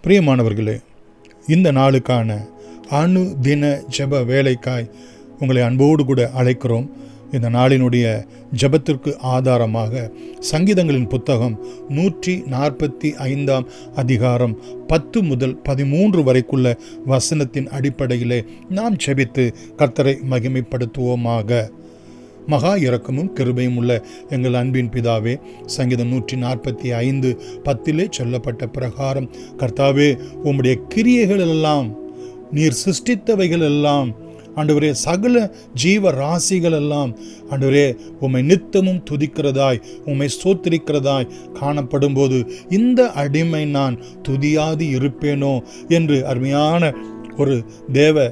பிரியமானவர்களே, இந்த நாளுக்கான அனுதின ஜெப வேலைக்காய் உங்களை அன்போடு கூட அழைக்கிறோம். இந்த நாளினுடைய ஜெபத்திற்கு ஆதாரமாக சங்கீதங்களின் புத்தகம் 145 அதிகாரம் 10 முதல் 13 வரைக்குள்ள வசனத்தின் அடிப்படையிலே நாம் ஜெபித்து கர்த்தரை மகிமைப்படுத்துவோமாக. மகா இரக்கமும் கிருபையும் உள்ள எங்கள் அன்பின் பிதாவே, சங்கீதம் 145:10 சொல்லப்பட்ட பிரகாரம் கர்த்தாவே, உம்முடைய கிரியைகள் எல்லாம், நீர் சிருஷ்டித்தவைகள் எல்லாம் ஆண்டவரே, சகல ஜீவ ராசிகள் எல்லாம் ஆண்டவரே உம்மை நித்தமும் துதிக்கிறதாய், உம்மை ஸ்தோத்திரிக்கிறதாய் காணப்படும் போது இந்த அடிமை நான் துதியாது இருப்பேனோ என்று அருமையான ஒரு தேவ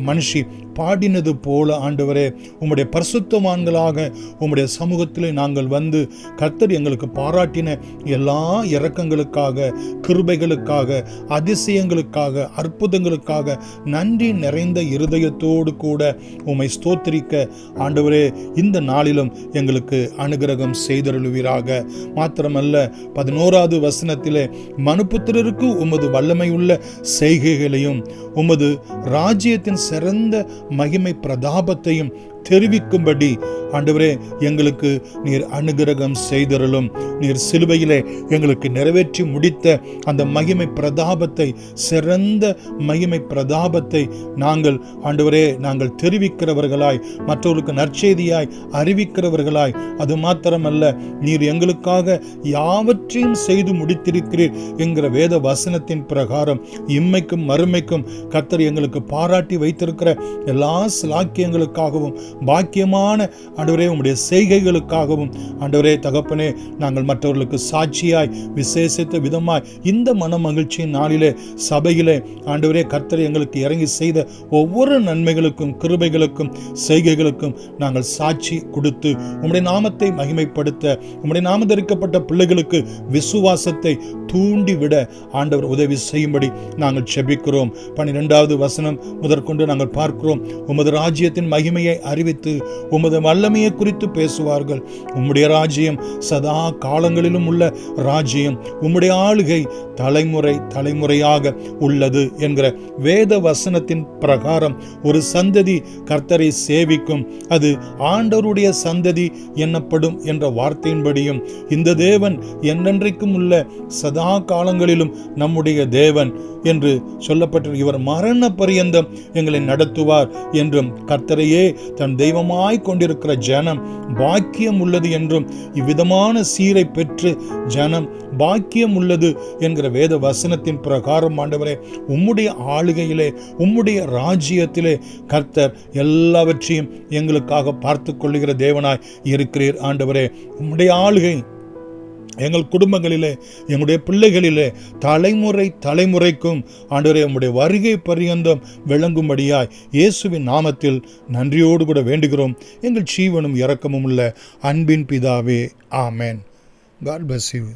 மனுஷி பாடினது போல ஆண்டவரே, உம்முடைய பரிசுத்தவான்களாக உம்முடைய சமூகத்திலே நாங்கள் வந்து கர்த்தர் எங்களுக்கு பாராட்டின எல்லா இரக்கங்களுக்காக, கிருபைகளுக்காக, அதிசயங்களுக்காக, அற்புதங்களுக்காக நன்றி நிறைந்த இருதயத்தோடு கூட உம்மை ஸ்தோத்திரிக்க ஆண்டவரே இந்த நாளிலும் எங்களுக்கு அனுகிரகம் செய்தருளுவீராக. மாத்திரமல்ல, 11வது வசனத்திலே மனுபுத்திரருக்கு உமது வல்லமையுள்ள செய்கைகளையும் உமது ராஜ்யத்தின் சிறந்த மகிமை பிரதாபத்தையும் தெரிவிக்கும்படி ஆண்டவரே எங்களுக்கு நீர் அனுகிரகம் செய்தருளும். நீர் சிலுவையிலே எங்களுக்கு நிறைவேற்றி முடித்த அந்த மகிமை பிரதாபத்தை, சிறந்த மகிமை பிரதாபத்தை நாங்கள் ஆண்டவரே நாங்கள் தெரிவிக்கிறவர்களாய், மற்றவர்களுக்கு நற்செய்தியாய் அறிவிக்கிறவர்களாய், அது மாத்திரமல்ல, நீர் எங்களுக்காக யாவற்றையும் செய்து முடித்திருக்கிறீர் என்கிற வேத வசனத்தின் பிரகாரம் இம்மைக்கும் மறுமைக்கும் கர்த்தர் எங்களுக்கு பாராட்டி வைத்திருக்கிற எல்லா சிலாக்கியங்களுக்காகவும், பாக்கியமான ஆண்டவரே உம்முடைய செய்கைகளுக்காகவும் ஆண்டவரே தகப்பனே, நாங்கள் மற்றவர்களுக்கு சாட்சியாய் விசேஷித்த விதமாய் இந்த மன மகிழ்ச்சியின் நாளிலே சபையிலே ஆண்டவரே கர்த்தர் எங்களுக்கு இறங்கி செய்த ஒவ்வொரு நன்மைகளுக்கும், கிருபைகளுக்கும், செய்கைகளுக்கும் நாங்கள் சாட்சி கொடுத்து உம்முடைய நாமத்தை மகிமைப்படுத்த, உம்முடைய நாம தரிக்கப்பட்ட பிள்ளைகளுக்கு விசுவாசத்தை தூண்டிவிட ஆண்டவர் உதவி செய்யும்படி நாங்கள் செபிக்கிறோம். 12வது வசனம் முதற்கொண்டு நாங்கள் பார்க்கிறோம். உமது ராஜ்யத்தின் மகிமையை அறிவித்து உமது வல்லமையை குறித்து பேசுவார்கள். உம்முடைய ராஜ்யம் சதா காலங்களிலும் உள்ள ராஜ்யம், உம்முடைய ஆளுகை தலைமுறை தலைமுறையாக உள்ளது என்கிற வேத வசனத்தின் பிரகாரம் ஒரு சந்ததி கர்த்தரை சேவிக்கும், அது ஆண்டவருடைய சந்ததி என்னப்படும் என்ற வார்த்தையின்படியும் இந்த தேவன் என்றென்றைக்கும் உள்ள சதா காலங்களிலும் நம்முடைய தேவன் என்று சொல்லப்பட்ட இவர் மரண பரியந்தம் எங்களை நடத்துவார் என்றும், கர்த்தரையே தன் தெய்வமாய் கொண்டிருக்கிற ஜனம் பாக்கியம் உள்ளது என்றும், இவ்விதமான சீரை பெற்று ஜனம் பாக்கியம் உள்ளது என்கிற வேத வசனத்தின் பிரகாரம் ஆண்டவரே உம்முடைய ஆளுகையிலே, உம்முடைய ராஜ்யத்திலே கர்த்தர் எல்லாவற்றையும் எங்களுக்காக பார்த்து கொள்ளுகிற தேவனாய் இருக்கிறீர். ஆண்டவரே, உம்முடைய ஆளுகை எங்கள் குடும்பங்களிலே, எங்களுடைய பிள்ளைகளிலே தலைமுறை தலைமுறைக்கும் ஆண்டவரே உம்முடைய வருகை பரியந்தம் விளங்கும்படியாய் இயேசுவின் நாமத்தில் நன்றியோடு கூட வேண்டுகிறோம். எங்கள் ஜீவனும் இரக்கமும் உள்ள அன்பின் பிதாவே, ஆமென். God bless you.